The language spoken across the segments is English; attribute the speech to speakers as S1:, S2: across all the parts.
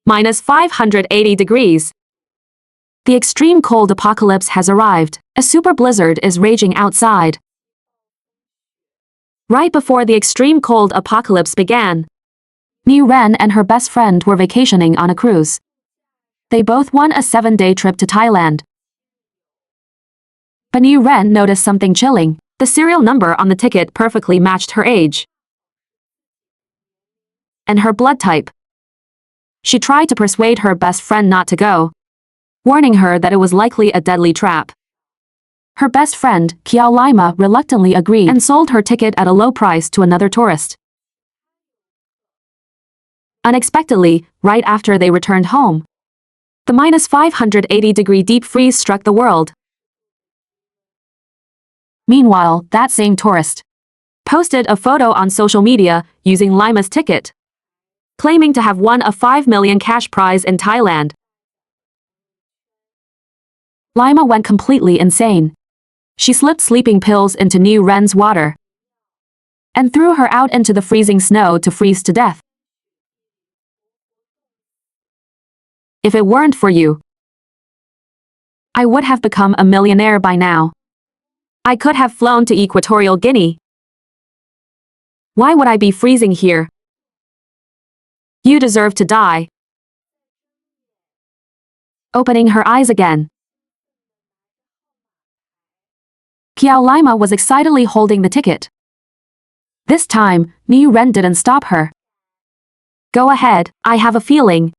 S1: minus 580 degrees. The extreme cold apocalypse has arrived. A super blizzard is raging outside. Right before the extreme cold apocalypse began, Niu Ren and her best friend were vacationing on a cruise. They both won a 7-day trip to Thailand. But Niu Ren noticed something chilling. The serial number on the ticket perfectly matched her age and her blood type. She tried to persuade her best friend not to go, warning her that it was likely a deadly trap. Her best friend, Qiao Lima, reluctantly agreed and sold her ticket at a low price to another tourist. Unexpectedly, right after they returned home, the minus 580-degree deep freeze struck the world. Meanwhile, that same tourist posted a photo on social media using Lima's ticket, claiming to have won a 5 million cash prize in Thailand. Lima went completely insane. She slipped sleeping pills into Niu Ren's water and threw her out into the freezing snow to freeze to death. If it weren't for you, I would have become a millionaire by now. I could have flown to Equatorial Guinea. Why would I be freezing here? You deserve to die. Opening her eyes again, Qiao Lima was excitedly holding the ticket. This time, Niu Ren didn't stop her. Go ahead, I have a feeling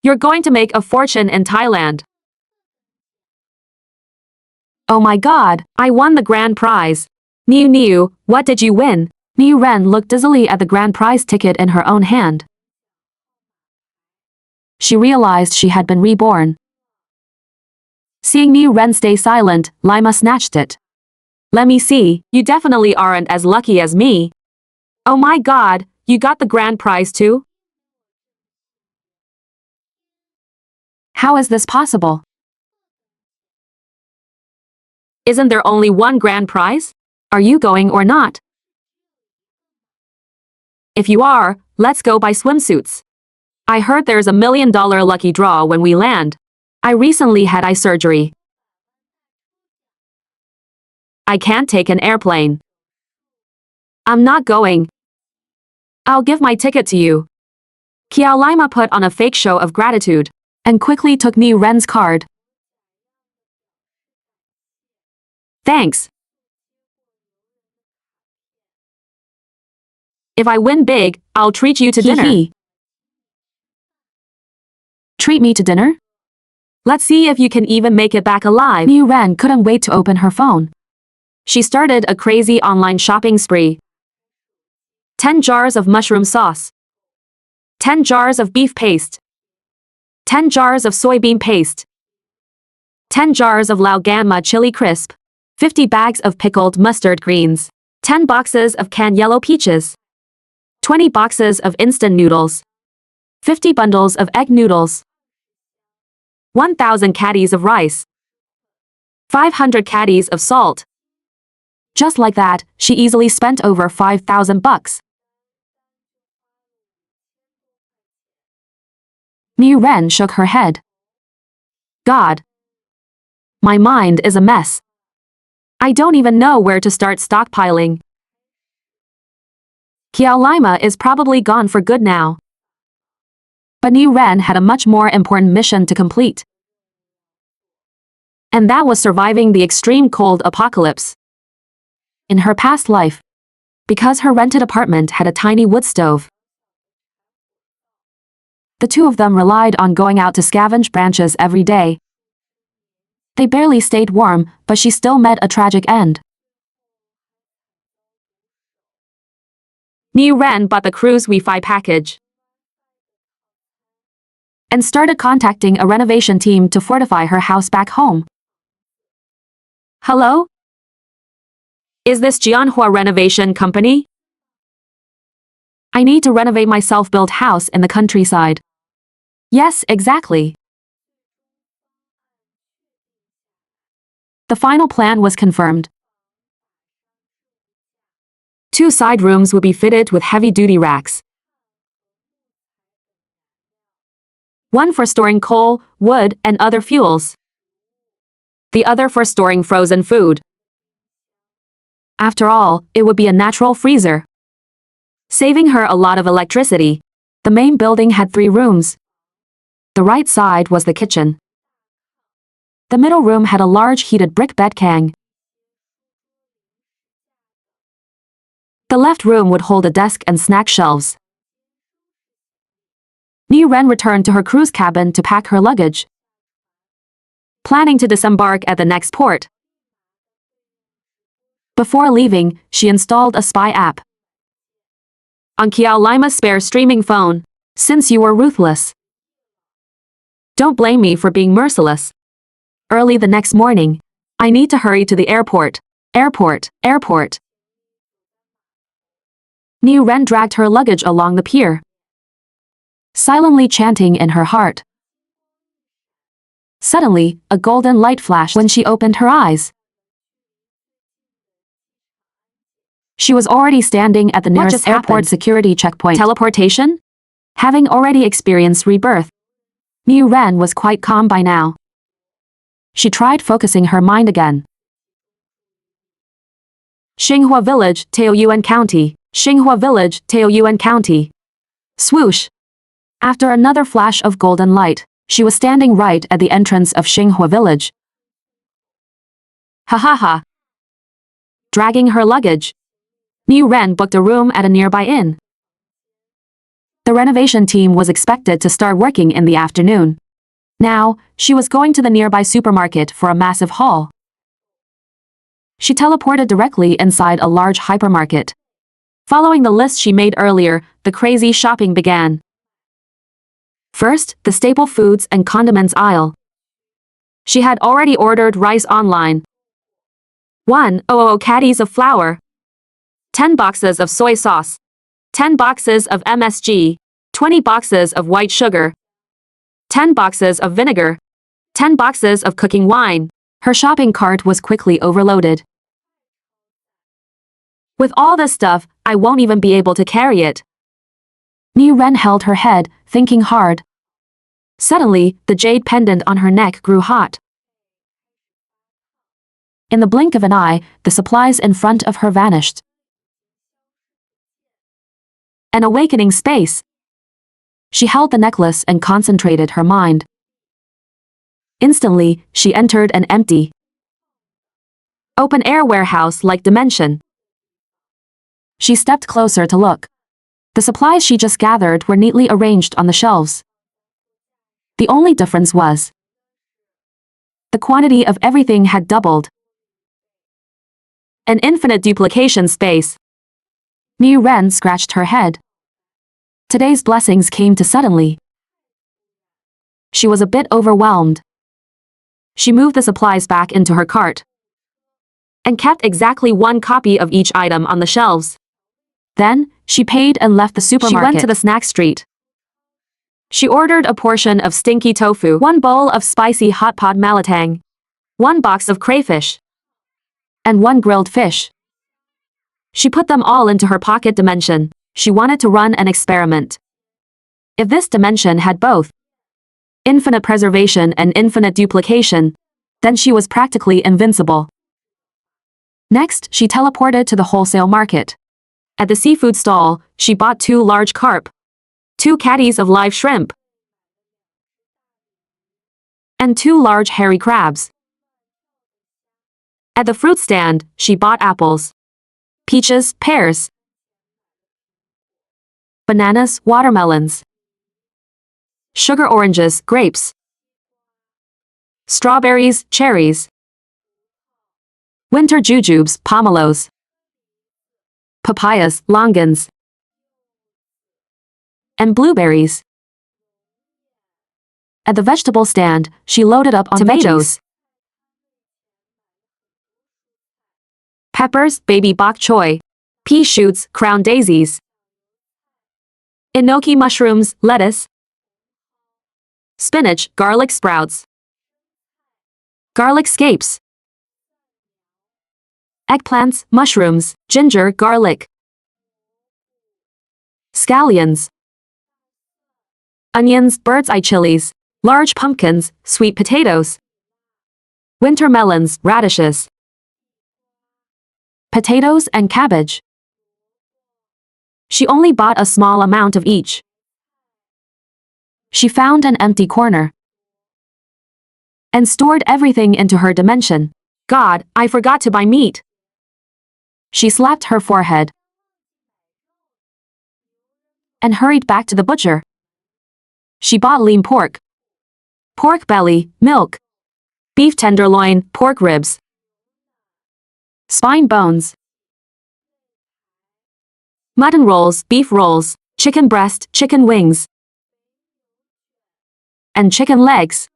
S1: you're going to make a fortune in Thailand. Oh my god, I won the grand prize. Niu, what did you win? Niu Ren looked dizzily at the grand prize ticket in her own hand. She realized she had been reborn. Seeing Niu Ren stay silent, Lima snatched it. Let me see, you definitely aren't as lucky as me. Oh my god, you got the grand prize too? How is this possible? Isn't there only one grand prize? Are you going or not? If you are, let's go buy swimsuits. I heard there's a $1 million lucky draw when we land. I recently had eye surgery. I can't take an airplane. I'm not going. I'll give my ticket to you. Qiao Lima put on a fake show of gratitude and quickly took Niu Ren's card. Thanks. If I win big, I'll treat you to dinner. Treat me to dinner? Let's see if you can even make it back alive. Niu Ren couldn't wait to open her phone. She started a crazy online shopping spree. 10 jars of mushroom sauce. 10 jars of beef paste. 10 jars of soybean paste. 10 jars of Lao Gamma chili crisp. 50 bags of pickled mustard greens. 10 boxes of canned yellow peaches. 20 boxes of instant noodles. 50 bundles of egg noodles. 1,000 caddies of rice. 500 caddies of salt. Just like that, she easily spent over 5,000 bucks. Niu Ren shook her head. God. My mind is a mess. I don't even know where to start stockpiling. Qiao Lima is probably gone for good now. But Niu Ren had a much more important mission to complete. And that was surviving the extreme cold apocalypse. In her past life, because her rented apartment had a tiny wood stove, the two of them relied on going out to scavenge branches every day. They barely stayed warm, but she still met a tragic end. Niu Ren bought the cruise Wi-Fi package and started contacting a renovation team to fortify her house back home. Hello? Is this Manhua Renovation Company? I need to renovate my self-built house in the countryside. Yes, exactly. The final plan was confirmed. 2 side rooms would be fitted with heavy-duty racks. One for storing coal, wood, and other fuels. The other for storing frozen food. After all, it would be a natural freezer, saving her a lot of electricity. The main building had 3 rooms. The right side was the kitchen. The middle room had a large heated brick bedkang. The left room would hold a desk and snack shelves. Niu Ren returned to her cruise cabin to pack her luggage, planning to disembark at the next port. Before leaving, she installed a spy app on Qiao Lima's spare streaming phone. Since you were ruthless, don't blame me for being merciless. Early the next morning, I need to hurry to the airport. Airport. Niu Ren dragged her luggage along the pier, silently chanting in her heart. Suddenly, a golden light flashed when she opened her eyes. She was already standing at the nearest airport security checkpoint. Teleportation? Having already experienced rebirth, Niu Ren was quite calm by now. She tried focusing her mind again. Xinghua Village, Taoyuan County. Xinghua Village, Taoyuan County. Swoosh! After another flash of golden light, she was standing right at the entrance of Xinghua Village. Ha ha ha! Dragging her luggage, Niu Ren booked a room at a nearby inn. The renovation team was expected to start working in the afternoon. Now, she was going to the nearby supermarket for a massive haul. She teleported directly inside a large hypermarket. Following the list she made earlier, the crazy shopping began. First, the staple foods and condiments aisle. She had already ordered rice online. 1,000 caddies of flour. 10 boxes of soy sauce. 10 boxes of MSG. 20 boxes of white sugar. 10 boxes of vinegar. 10 boxes of cooking wine. Her shopping cart was quickly overloaded. With all this stuff, I won't even be able to carry it. Niu Ren held her head, thinking hard. Suddenly, the jade pendant on her neck grew hot. In the blink of an eye, the supplies in front of her vanished. An awakening space. She held the necklace and concentrated her mind. Instantly, she entered an empty, open-air warehouse-like dimension. She stepped closer to look. The supplies she just gathered were neatly arranged on the shelves. The only difference was the quantity of everything had doubled. An infinite duplication space. Niu Ren scratched her head. Today's blessings came too suddenly. She was a bit overwhelmed. She moved the supplies back into her cart and kept exactly 1 copy of each item on the shelves. Then, she paid and left the supermarket. She went to the snack street. She ordered a portion of stinky tofu, 1 bowl of spicy hot pot malatang, 1 box of crayfish, and 1 grilled fish. She put them all into her pocket dimension. She wanted to run an experiment. If this dimension had both infinite preservation and infinite duplication, then she was practically invincible. Next, she teleported to the wholesale market. At the seafood stall, she bought 2 large carp, 2 caddies of live shrimp, and 2 large hairy crabs. At the fruit stand, she bought apples, peaches, pears, bananas, watermelons, sugar oranges, grapes, strawberries, cherries, winter jujubes, pomelos, papayas, longans, and blueberries. At the vegetable stand, she loaded up on tomatoes, peppers, baby bok choy, pea shoots, crown daisies, enoki mushrooms, lettuce, spinach, garlic sprouts, garlic scapes, eggplants, mushrooms, ginger, garlic, scallions, onions, bird's eye chilies, large pumpkins, sweet potatoes, winter melons, radishes, potatoes and cabbage. She only bought a small amount of each. She found an empty corner and stored everything into her dimension. God, I forgot to buy meat. She slapped her forehead and hurried back to the butcher. She bought lean pork, pork belly, milk, beef tenderloin, pork ribs, spine bones, mutton rolls, beef rolls, chicken breast, chicken wings, and chicken legs.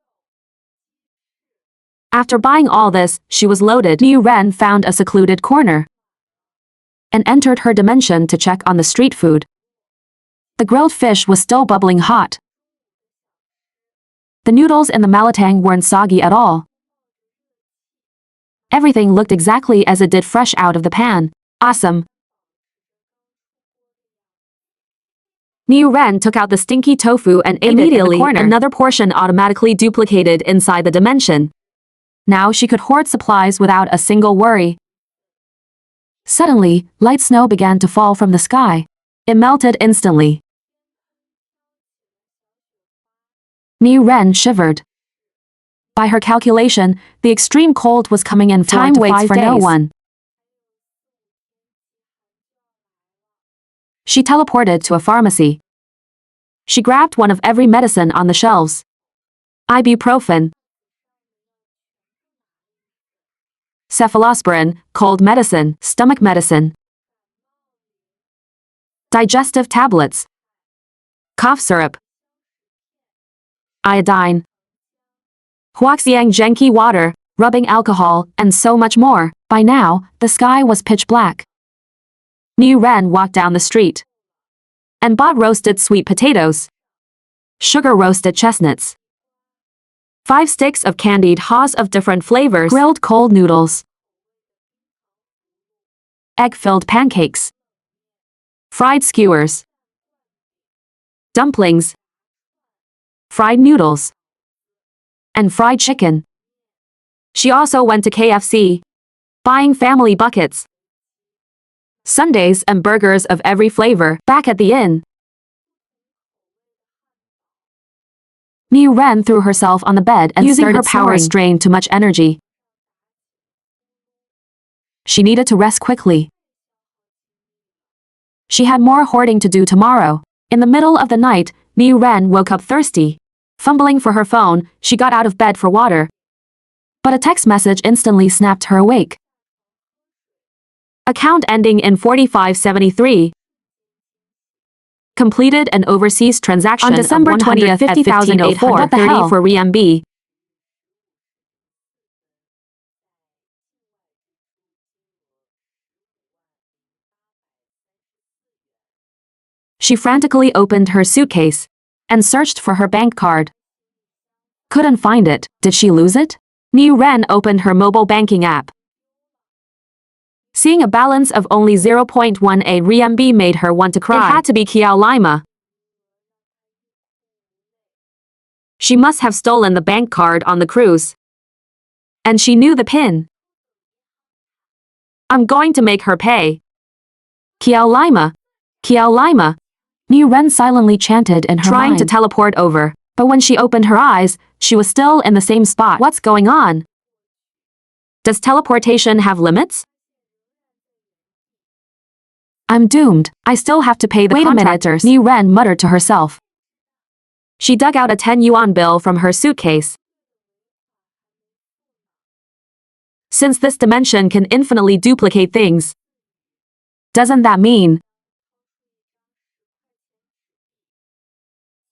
S1: After buying all this, she was loaded. Niu Ren found a secluded corner and entered her dimension to check on the street food. The grilled fish was still bubbling hot. The noodles in the malatang weren't soggy at all. Everything looked exactly as it did fresh out of the pan. Awesome. Niu Ren took out the stinky tofu and ate immediately. Another portion automatically duplicated inside the dimension. Now she could hoard supplies without a single worry. Suddenly, light snow began to fall from the sky. It melted instantly. Niu Ren shivered. By her calculation, the extreme cold was coming in 4 to 5 days. Time waits for no one. She teleported to a pharmacy. She grabbed one of every medicine on the shelves. Ibuprofen, cephalosporin, cold medicine, stomach medicine, digestive tablets, cough syrup, iodine, huaxiang genki water, rubbing alcohol, and so much more. By now, the sky was pitch black. Niu Ren walked down the street and bought roasted sweet potatoes, sugar roasted chestnuts, 5 sticks of candied haws of different flavors, grilled cold noodles, egg-filled pancakes, fried skewers, dumplings, fried noodles, and fried chicken. She also went to KFC, buying family buckets, sundaes and burgers of every flavor. Back at the inn, Niu Ren threw herself on the bed and using her power strained too much energy. She needed to rest quickly. She had more hoarding to do tomorrow. In the middle of the night, Niu Ren woke up thirsty. Fumbling for her phone, she got out of bed for water. But a text message instantly snapped her awake. Account ending in 4573. Completed an overseas transaction on December 20th at 50,830 for RMB. She frantically opened her suitcase and searched for her bank card. Couldn't find it. Did she lose it? Niu Ren opened her mobile banking app. Seeing a balance of only 0.18 RMB made her want to cry. It had to be Qiao Lima. She must have stolen the bank card on the cruise. And she knew the PIN. I'm going to make her pay. Qiao Lima. Qiao Lima. Niu Ren silently chanted in her mind, trying to teleport over. But when she opened her eyes, she was still in the same spot. What's going on? Does teleportation have limits? I'm doomed. I still have to pay the contractors. Niu Ren muttered to herself. She dug out a 10 yuan bill from her suitcase. Since this dimension can infinitely duplicate things, doesn't that mean?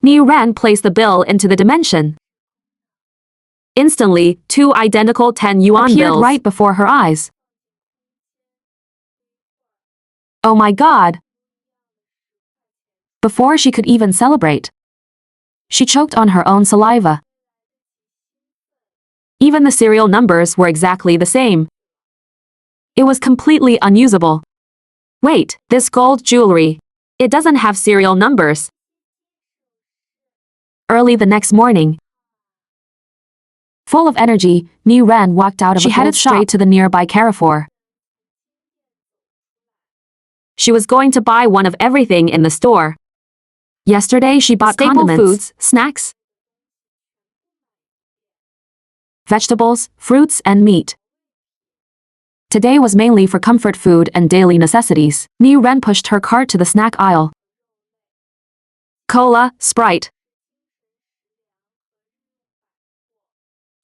S1: Niu Ren placed the bill into the dimension. Instantly, 2 identical 10 yuan bills appeared right before her eyes. Oh my God! Before she could even celebrate, she choked on her own saliva. Even the serial numbers were exactly the same. It was completely unusable. Wait, this gold jewelry. It doesn't have serial numbers. early the next morning. Full of energy, Niu Ren walked out of a headed straight to the nearby Carrefour. She was going to buy one of everything in the store. Yesterday she bought condiments, foods, snacks, vegetables, fruits, and meat. Today was mainly for comfort food and daily necessities. Niu Ren pushed her cart to the snack aisle. Cola, Sprite.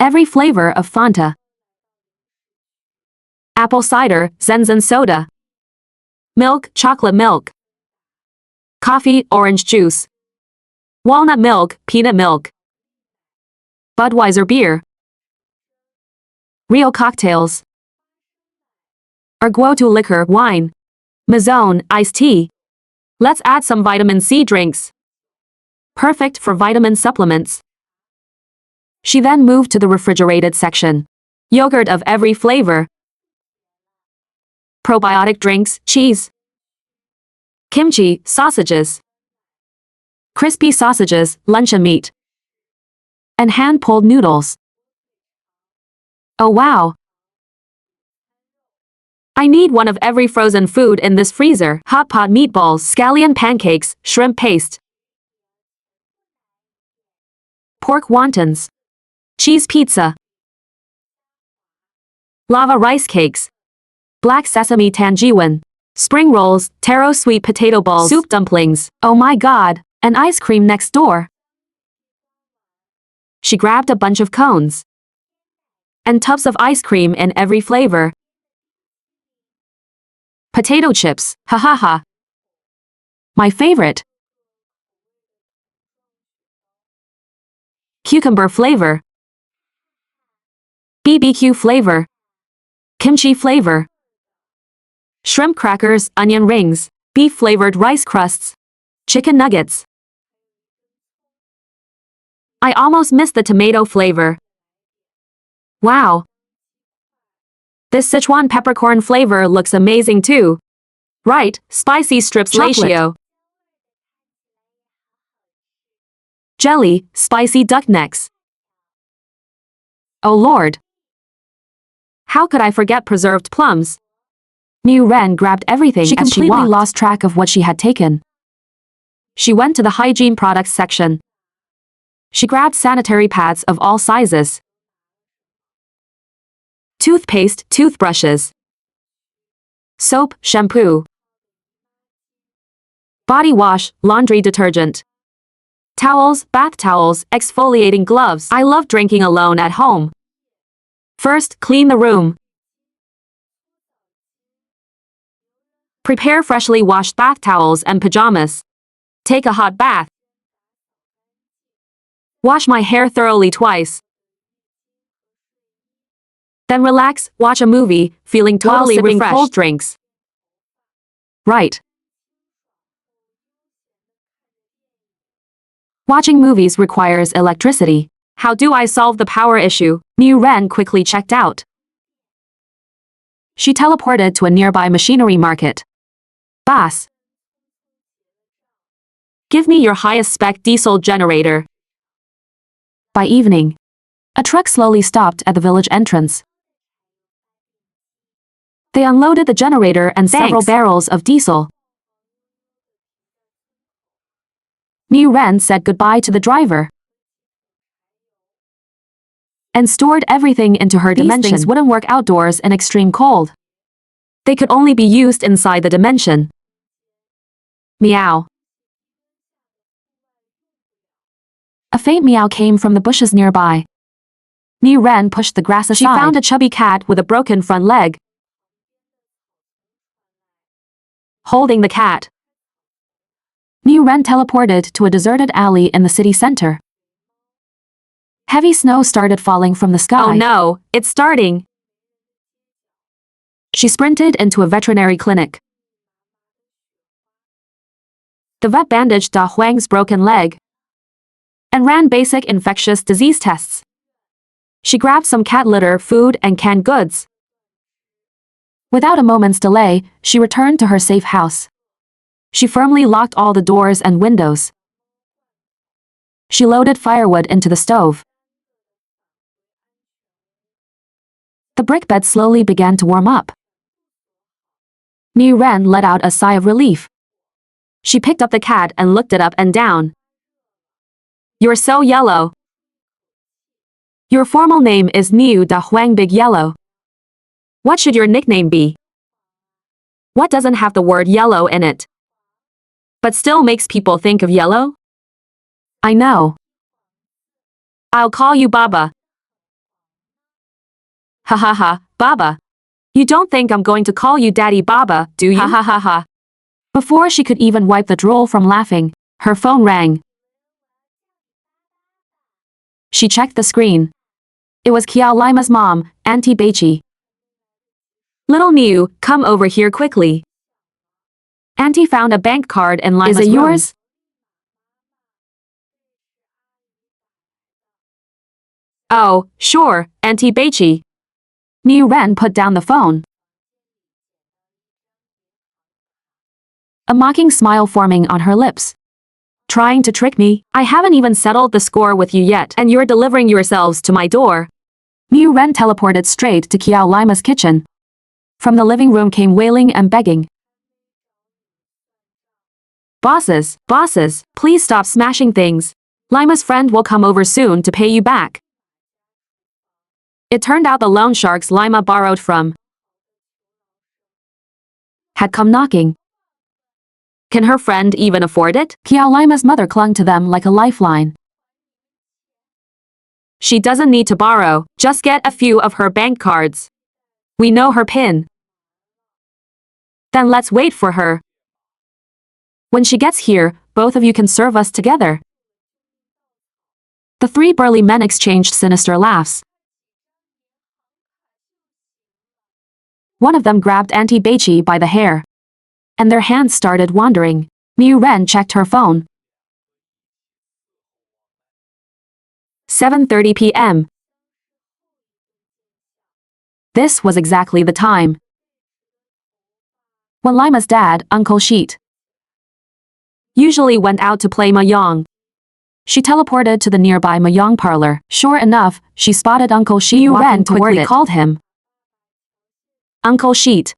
S1: Every flavor of Fanta. Apple cider, Zenzen soda. Milk, chocolate milk. Coffee, orange juice. Walnut milk, peanut milk. Budweiser beer. Rio cocktails. Arguoto liquor, wine. Mizone, iced tea. Let's add some vitamin C drinks. Perfect for vitamin supplements. She then moved to the refrigerated section. Yogurt of every flavor. Probiotic drinks, cheese. Kimchi, sausages. Crispy sausages, luncheon meat. And hand-pulled noodles. Oh wow! I need one of every frozen food in this freezer. Hot pot meatballs, scallion pancakes, shrimp paste. Pork wontons. Cheese pizza. Lava rice cakes. Black sesame tanjiwan. Spring rolls, taro sweet potato balls, soup dumplings. Oh my god, and ice cream next door. She grabbed a bunch of cones. And tubs of ice cream in every flavor. Potato chips, ha ha ha. My favorite. Cucumber flavor. BBQ flavor. Kimchi flavor. Shrimp crackers, onion rings, beef-flavored rice crusts, chicken nuggets. I almost missed the tomato flavor. Wow. This Sichuan peppercorn flavor looks amazing too. Right, spicy strips ratio. Jelly, spicy duck necks. Oh lord. How could I forget preserved plums? Niu Ren grabbed everything as she completely lost track of what she had taken. She went to the hygiene products section. She grabbed sanitary pads of all sizes. Toothpaste, toothbrushes. Soap, shampoo. Body wash, laundry detergent. Towels, bath towels, exfoliating gloves. I love drinking alone at home. First, clean the room. Prepare freshly washed bath towels and pajamas. Take a hot bath. Wash my hair thoroughly twice. Then relax, watch a movie, feeling totally refreshed. Cold drinks. Right. Watching movies requires electricity. How do I solve the power issue? Niu Ren quickly checked out. She teleported to a nearby machinery market. Boss. Give me your highest spec diesel generator. By evening, a truck slowly stopped at the village entrance. They unloaded the generator and several barrels of diesel. Niu Ren said goodbye to the driver and stored everything into her dimension. These things wouldn't work outdoors in extreme cold. They could only be used inside the dimension. Meow. A faint meow came from the bushes nearby. Niu Ren pushed the grass aside. She found a chubby cat with a broken front leg. Holding the cat, Niu Ren teleported to a deserted alley in the city center. Heavy snow started falling from the sky. Oh no, it's starting. She sprinted into a veterinary clinic. The vet bandaged Da Huang's broken leg and ran basic infectious disease tests. She grabbed some cat litter, food, and canned goods. Without a moment's delay, she returned to her safe house. She firmly locked all the doors and windows. She loaded firewood into the stove. The brick bed slowly began to warm up. Niu Ren let out a sigh of relief. She picked up the cat and looked it up and down. You're so yellow. Your formal name is Niu Da Huang Big Yellow. What should your nickname be? What doesn't have the word yellow in it, but still makes people think of yellow? I know. I'll call you Baba. Ha ha ha, Baba. You don't think I'm going to call you Daddy Baba, do you? Ha ha ha ha. Before she could even wipe the drool from laughing, her phone rang. She checked the screen. It was Qiao Lima's mom, Auntie Beiqi. Little Niu, come over here quickly. Auntie found a bank card in Lima's room. Is it yours? Oh, sure, Auntie Beiqi. Niu Ren put down the phone. A mocking smile forming on her lips. Trying to trick me? I haven't even settled the score with you yet, and you're delivering yourselves to my door. Niu Ren teleported straight to Qiao Lima's kitchen. From the living room came wailing and begging. Bosses, please stop smashing things. Lima's friend will come over soon to pay you back. It turned out the loan sharks Lima borrowed from had come knocking. Can her friend even afford it? Qiao Lima's mother clung to them like a lifeline. She doesn't need to borrow, just get a few of her bank cards. We know her PIN. Then let's wait for her. When she gets here, both of you can serve us together. The three burly men exchanged sinister laughs. One of them grabbed Auntie Beiqi by the hair, and their hands started wandering. Niu Ren checked her phone. 7:30 p.m. This was exactly the time when Lima's dad, Uncle Sheet, usually went out to play mahjong. She teleported to the nearby mahjong parlor. Sure enough, she spotted Uncle Sheet. Niu Ren quickly called him. Uncle Sheet.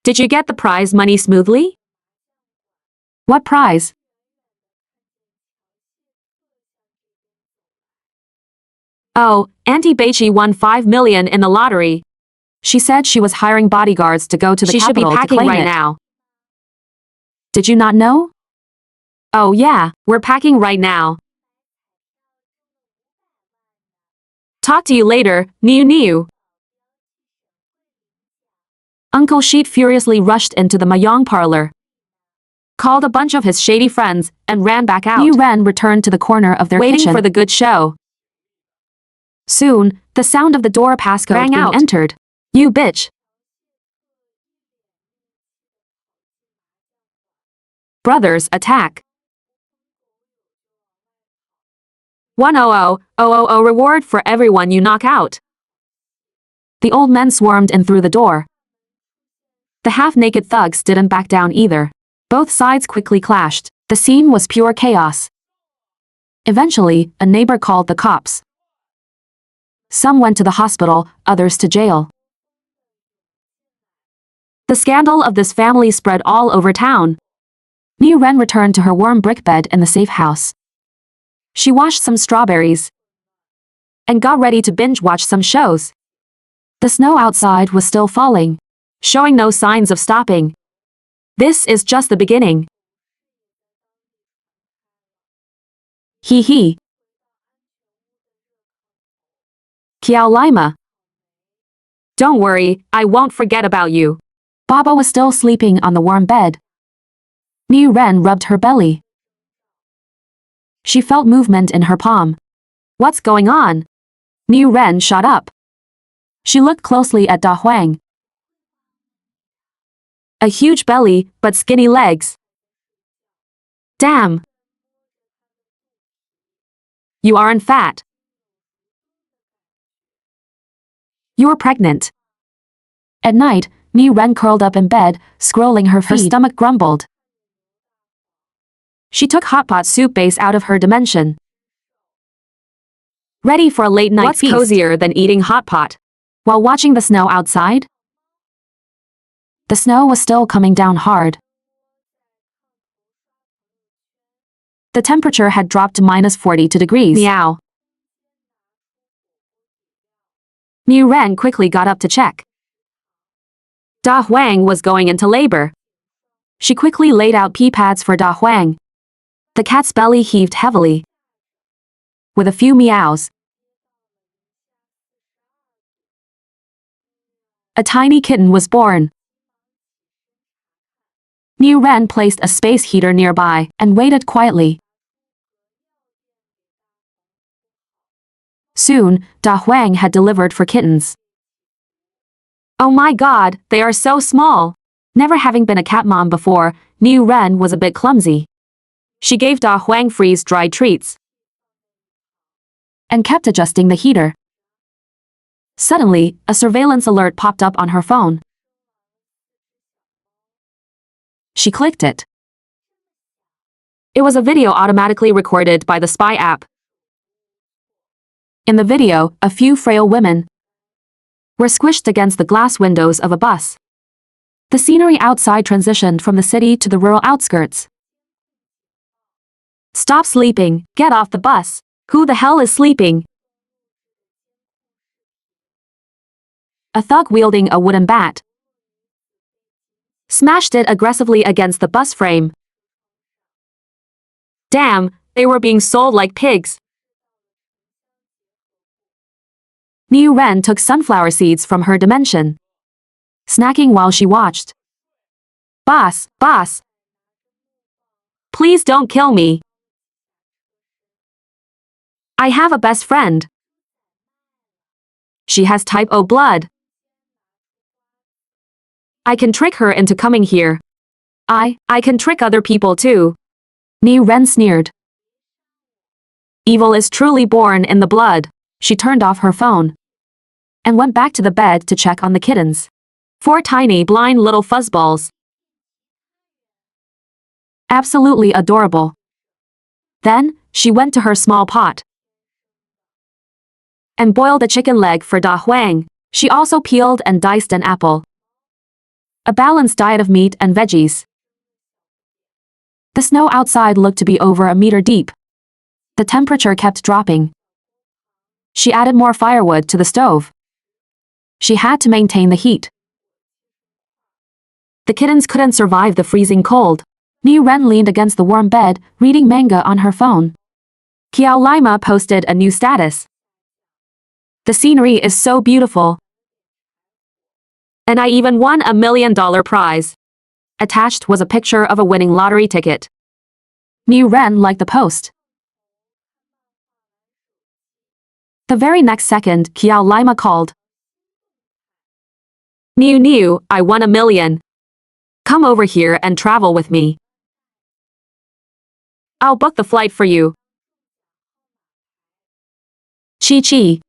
S1: Did you get the prize money smoothly? What prize? Oh, Auntie Beiqi won 5 million in the lottery. She said she was hiring bodyguards to go to the capital to claim it. She should be packing right now. Did you not know? Oh yeah, we're packing right now. Talk to you later, Niu. Uncle Sheet furiously rushed into the mahjong parlor, called a bunch of his shady friends, and ran back out. Niu Ren returned to the corner of their kitchen, waiting for the good show. Soon, the sound of the door passcode rang out. Entered. You bitch. Brothers attack. 100,000 reward for everyone you knock out. The old men swarmed in through the door. The half-naked thugs didn't back down either. Both sides quickly clashed. The scene was pure chaos. Eventually, a neighbor called the cops. Some went to the hospital, others to jail. The scandal of this family spread all over town. Niu Ren returned to her warm brick bed in the safe house. She washed some strawberries and got ready to binge-watch some shows. The snow outside was still falling, showing no signs of stopping. This is just the beginning. Hee hee. Qiao Lima. Don't worry, I won't forget about you. Baba was still sleeping on the warm bed. Niu Ren rubbed her belly. She felt movement in her palm. What's going on? Niu Ren shot up. She looked closely at Da Huang. A huge belly, but skinny legs. Damn. You aren't fat. You're pregnant. At night, Niu Ren curled up in bed, scrolling her feed. Her stomach grumbled. She took hot pot soup base out of her dimension. Ready for a late night feast. What's cozier than eating hot pot? While watching the snow outside? The snow was still coming down hard. The temperature had dropped to -42 degrees. Meow. Niu Ren quickly got up to check. Da Huang was going into labor. She quickly laid out pee pads for Da Huang. The cat's belly heaved heavily. With a few meows, a tiny kitten was born. Niu Ren placed a space heater nearby and waited quietly. Soon, Da Huang had delivered for kittens. Oh my god, they are so small! Never having been a cat mom before, Niu Ren was a bit clumsy. She gave Da Huang freeze-dried treats and kept adjusting the heater. Suddenly, a surveillance alert popped up on her phone. She clicked it. It was a video automatically recorded by the spy app. In the video, a few frail women were squished against the glass windows of a bus. The scenery outside transitioned from the city to the rural outskirts. Stop sleeping, get off the bus. Who the hell is sleeping? A thug wielding a wooden bat smashed it aggressively against the bus frame. Damn, they were being sold like pigs. Niu Ren took sunflower seeds from her dimension, snacking while she watched. Boss, boss. Please don't kill me. I have a best friend. She has type O blood. I can trick her into coming here. I can trick other people too. Niu Ren sneered. Evil is truly born in the blood. She turned off her phone and went back to the bed to check on the kittens. 4 tiny blind little fuzzballs. Absolutely adorable. Then, she went to her small pot and boiled a chicken leg for Da Huang. She also peeled and diced an apple. A balanced diet of meat and veggies. The snow outside looked to be over a meter deep. The temperature kept dropping. She added more firewood to the stove. She had to maintain the heat. The kittens couldn't survive the freezing cold. Niu Ren leaned against the warm bed, reading manga on her phone. Qiao Lima posted a new status. The scenery is so beautiful. And I even won $1 million prize. Attached was a picture of a winning lottery ticket. Niu Ren liked the post. The very next second, Qiao Lima called. Niu, I won $1 million. Come over here and travel with me. I'll book the flight for you. Chi.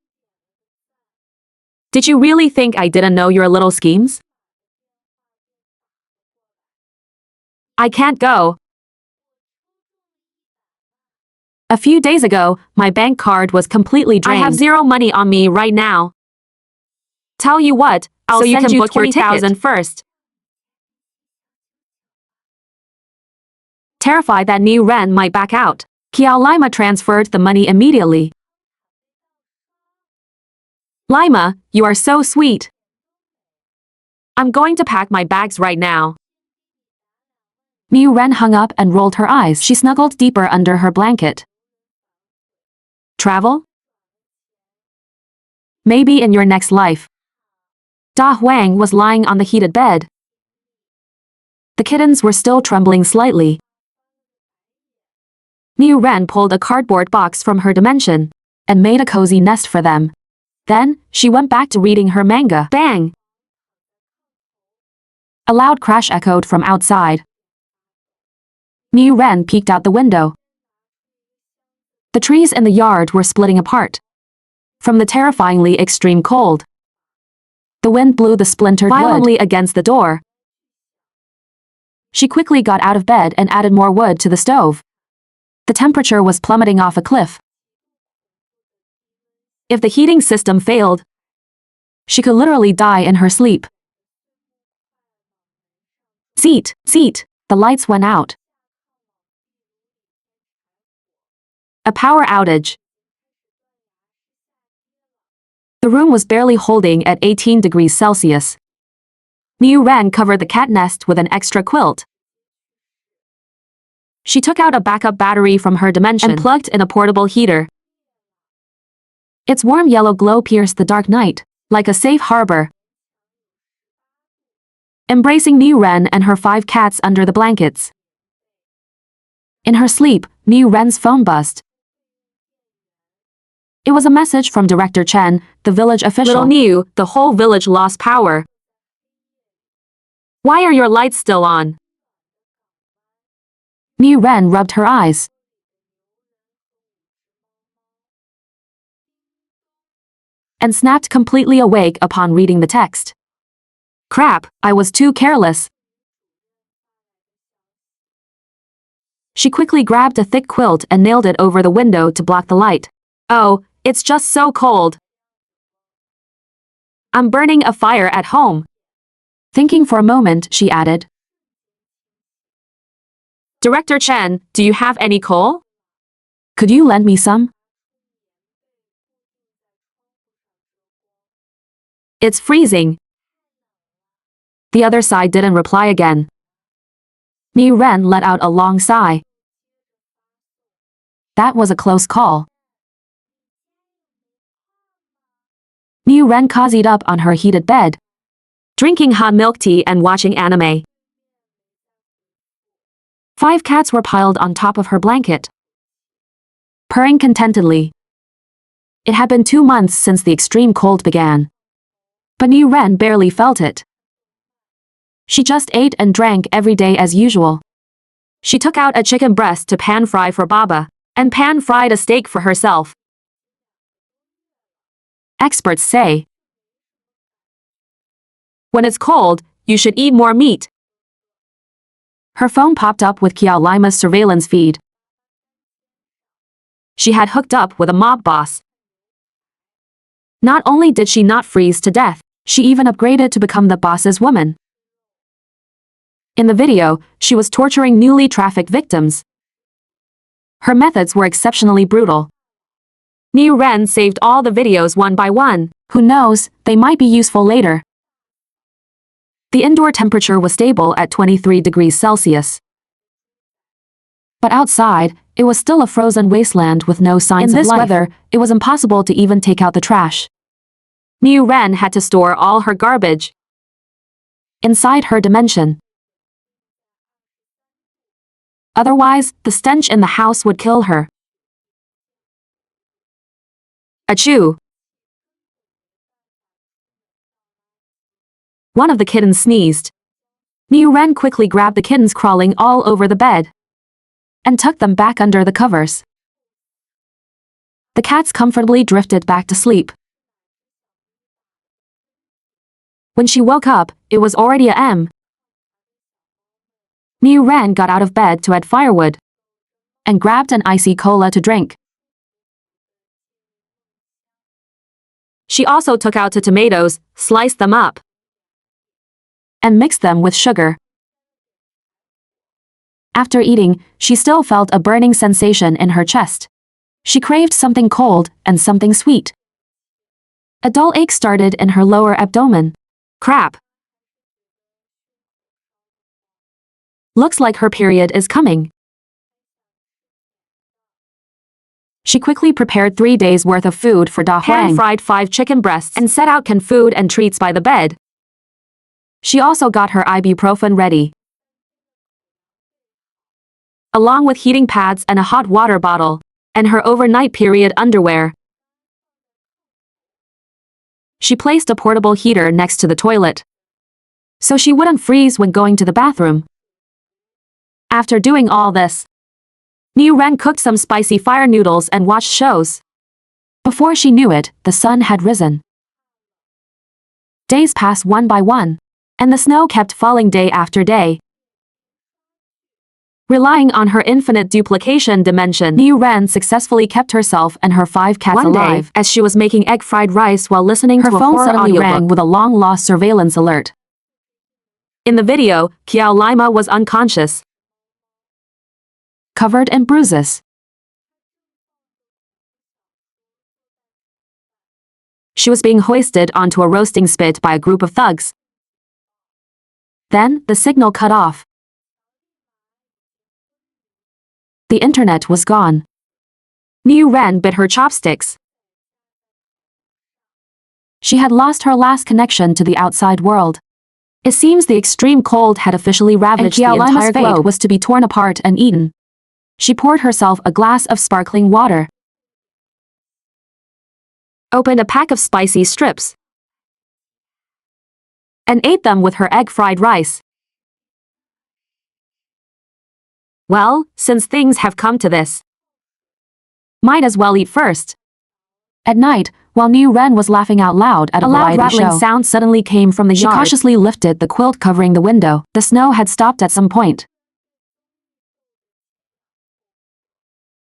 S1: Did you really think I didn't know your little schemes? I can't go. A few days ago, my bank card was completely drained. I have zero money on me right now. Tell you what, I'll send you 20,000 first. Terrified that Niu Ren might back out, Qiao Lima transferred the money immediately. Lima, you are so sweet. I'm going to pack my bags right now. Niu Ren hung up and rolled her eyes. She snuggled deeper under her blanket. Travel? Maybe in your next life. Da Huang was lying on the heated bed. The kittens were still trembling slightly. Niu Ren pulled a cardboard box from her dimension and made a cozy nest for them. Then, she went back to reading her manga. Bang! A loud crash echoed from outside. Niu Ren peeked out the window. The trees in the yard were splitting apart from the terrifyingly extreme cold. The wind blew the splintered wood violently against the door. She quickly got out of bed and added more wood to the stove. The temperature was plummeting off a cliff. If the heating system failed, she could literally die in her sleep. Seat, the lights went out. A power outage. The room was barely holding at 18 degrees Celsius. Niu Ren covered the cat nest with an extra quilt. She took out a backup battery from her dimension and plugged in a portable heater. Its warm yellow glow pierced the dark night, like a safe harbor. Embracing Niu Ren and her 5 cats under the blankets. In her sleep, Niu Ren's phone buzzed. It was a message from Director Chen, the village official. Little Niu, the whole village lost power. Why are your lights still on? Niu Ren rubbed her eyes. And snapped completely awake upon reading the text. Crap, I was too careless. She quickly grabbed a thick quilt and nailed it over the window to block the light. Oh, it's just so cold. I'm burning a fire at home. Thinking for a moment, she added. Director Chen, do you have any coal? Could you lend me some? It's freezing. The other side didn't reply again. Niu Ren let out a long sigh. That was a close call. Niu Ren cozied up on her heated bed, drinking hot milk tea and watching anime. 5 cats were piled on top of her blanket, purring contentedly. It had been 2 months since the extreme cold began, but Niu Ren barely felt it. She just ate and drank every day as usual. She took out a chicken breast to pan-fry for Baba, and pan-fried a steak for herself. Experts say, when it's cold, you should eat more meat. Her phone popped up with Qiao Lima's surveillance feed. She had hooked up with a mob boss. Not only did she not freeze to death, she even upgraded to become the boss's woman. In the video, she was torturing newly trafficked victims. Her methods were exceptionally brutal. Niu Ren saved all the videos one by one. Who knows, they might be useful later. The indoor temperature was stable at 23 degrees Celsius. But outside, it was still a frozen wasteland with no signs of life. In this weather, it was impossible to even take out the trash. Niu Ren had to store all her garbage inside her dimension. Otherwise, the stench in the house would kill her. Achoo! One of the kittens sneezed. Niu Ren quickly grabbed the kittens crawling all over the bed and tucked them back under the covers. The cats comfortably drifted back to sleep. When she woke up, it was already a.m. Niu Ren got out of bed to add firewood and grabbed an icy cola to drink. She also took out 2 tomatoes, sliced them up, and mixed them with sugar. After eating, she still felt a burning sensation in her chest. She craved something cold and something sweet. A dull ache started in her lower abdomen. Crap! Looks like her period is coming. She quickly prepared 3 days' worth of food for Da Huang, fried 5 chicken breasts, and set out canned food and treats by the bed. She also got her ibuprofen ready, along with heating pads and a hot water bottle, and her overnight period underwear. She placed a portable heater next to the toilet, so she wouldn't freeze when going to the bathroom. After doing all this, Niu Ren cooked some spicy fire noodles and watched shows. Before she knew it, the sun had risen. Days passed one by one, and the snow kept falling day after day. Relying on her infinite duplication dimension, Niu Ren successfully kept herself and her 5 cats alive. Day, as she was making egg fried rice while listening to a phone suddenly rang with a long-lost surveillance alert. In the video, Qiao Lima was unconscious, covered in bruises. She was being hoisted onto a roasting spit by a group of thugs. Then, the signal cut off. The internet was gone. Niu Ren bit her chopsticks. She had lost her last connection to the outside world. It seems the extreme cold had officially ravaged the entire globe. Was to be torn apart and eaten. She poured herself a glass of sparkling water, opened a pack of spicy strips, and ate them with her egg fried rice. Well, since things have come to this, might as well eat first. At night, while Niu Ren was laughing out loud at a loud rattling sound suddenly came from the yard. She cautiously lifted the quilt covering the window. The snow had stopped at some point.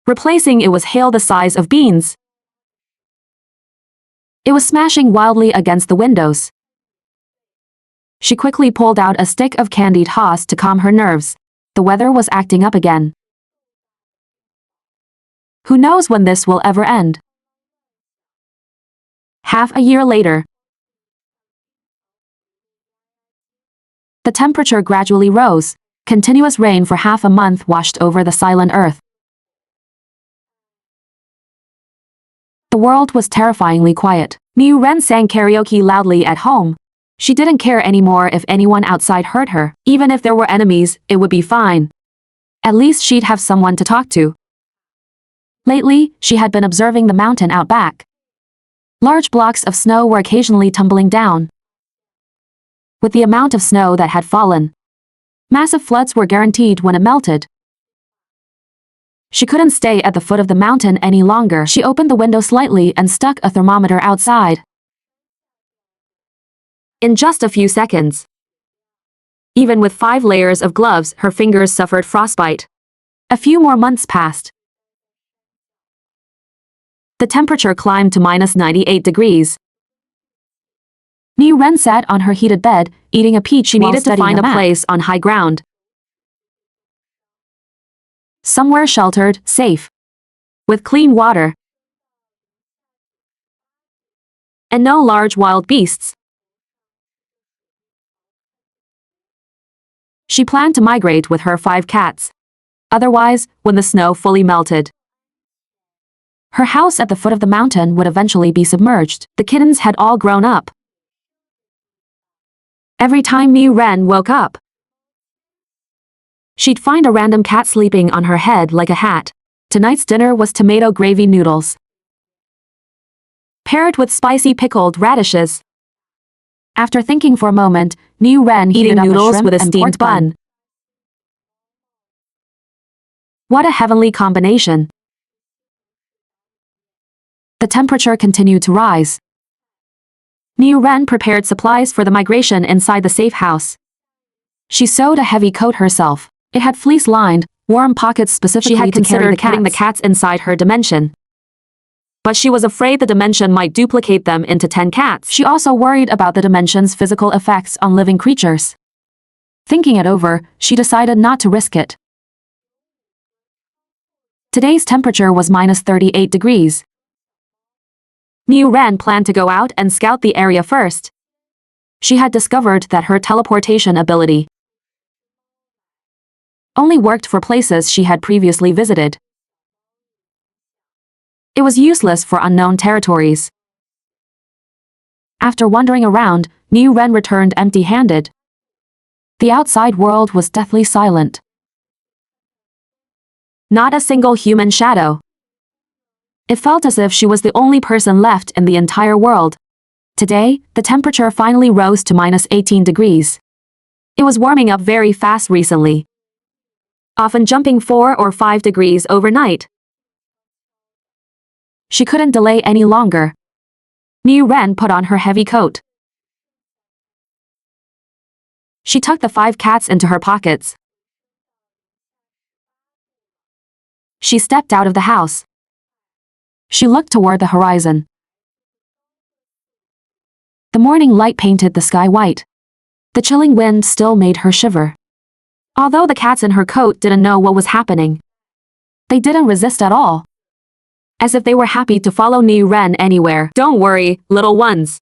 S1: Replacing it was hail the size of beans. It was smashing wildly against the windows. She quickly pulled out a stick of candied hass to calm her nerves. The weather was acting up again. Who knows when this will ever end? Half a year later, the temperature gradually rose. Continuous rain for half a month washed over the silent earth. The world was terrifyingly quiet. Niu Ren sang karaoke loudly at home. She didn't care anymore if anyone outside heard her. Even if there were enemies, it would be fine. At least she'd have someone to talk to. Lately, she had been observing the mountain out back. Large blocks of snow were occasionally tumbling down. With the amount of snow that had fallen, massive floods were guaranteed when it melted. She couldn't stay at the foot of the mountain any longer. She opened the window slightly and stuck a thermometer outside. In just a few seconds, even with 5 layers of gloves, her fingers suffered frostbite. A few more months passed. The temperature climbed to -98 degrees. Niu Ren sat on her heated bed, eating a peach. She needed to find a place on high ground. Somewhere sheltered, safe, with clean water, and no large wild beasts. She planned to migrate with her 5 cats. Otherwise, when the snow fully melted, her house at the foot of the mountain would eventually be submerged. The kittens had all grown up. Every time Niu Ren woke up, she'd find a random cat sleeping on her head like a hat. Tonight's dinner was tomato gravy noodles, paired with spicy pickled radishes. After thinking for a moment, Niu Ren heated up noodles with a steamed bun. What a heavenly combination. The temperature continued to rise. Niu Ren prepared supplies for the migration inside the safe house. She sewed a heavy coat herself. It had fleece-lined, warm pockets specifically to carry the cats. She had considered putting the cats inside her dimension, but she was afraid the dimension might duplicate them into 10 cats. She also worried about the dimension's physical effects on living creatures. Thinking it over, she decided not to risk it. Today's temperature was -38 degrees. Niu Ren planned to go out and scout the area first. She had discovered that her teleportation ability only worked for places she had previously visited. It was useless for unknown territories. After wandering around, Niu Ren returned empty-handed. The outside world was deathly silent. Not a single human shadow. It felt as if she was the only person left in the entire world. Today, the temperature finally rose to -18 degrees. It was warming up very fast recently, often jumping 4 or 5 degrees overnight. She couldn't delay any longer. Niu Ren put on her heavy coat. She tucked the 5 cats into her pockets. She stepped out of the house. She looked toward the horizon. The morning light painted the sky white. The chilling wind still made her shiver. Although the cats in her coat didn't know what was happening, they didn't resist at all. As if they were happy to follow Niu Ren anywhere. Don't worry, little ones.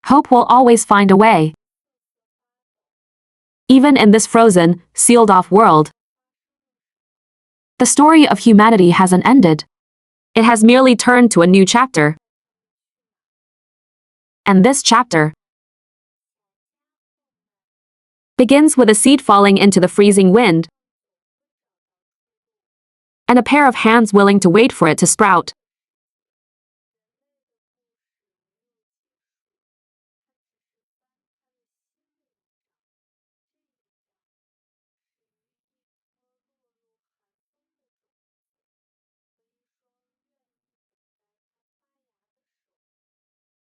S1: Hope will always find a way. Even in this frozen, sealed-off world, the story of humanity hasn't ended. It has merely turned to a new chapter. And this chapter begins with a seed falling into the freezing wind and a pair of hands willing to wait for it to sprout.